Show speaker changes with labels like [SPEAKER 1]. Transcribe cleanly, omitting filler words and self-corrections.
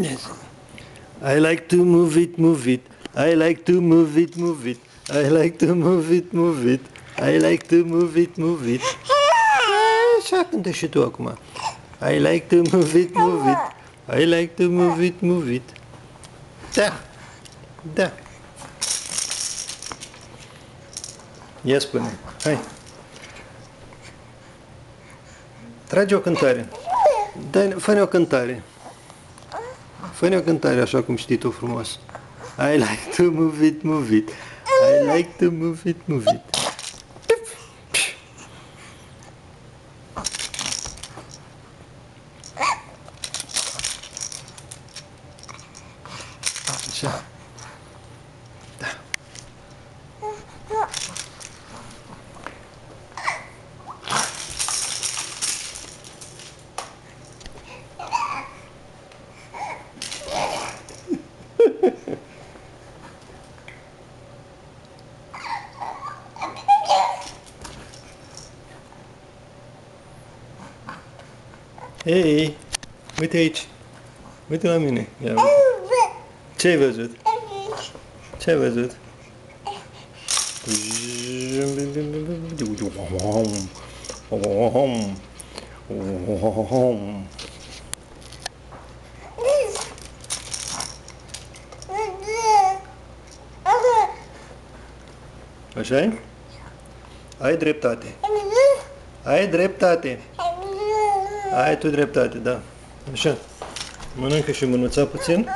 [SPEAKER 1] Yes. I like to move it, move it. I like to move it, move it. I like to move it, move it. I like to move it, move it. Așa cântă și tu acum. I like to move it, move it. I like to move it, move it. Da. Da. Ia spune. Hai. Trage o cântare. Fă-ne o cântare. Fă-ne o cântare așa cum știi tu frumos. I like to move it, move it. I like to move it, move it. Așa. Da. Hei, uite aici. Uite la mine. Ia uite. Ce ai văzut? Ce ai văzut? Așa-i? Ai dreptate. Ai dreptate. Ai tu dreptate, da. Așa. Mănâncă și mânuța puțin.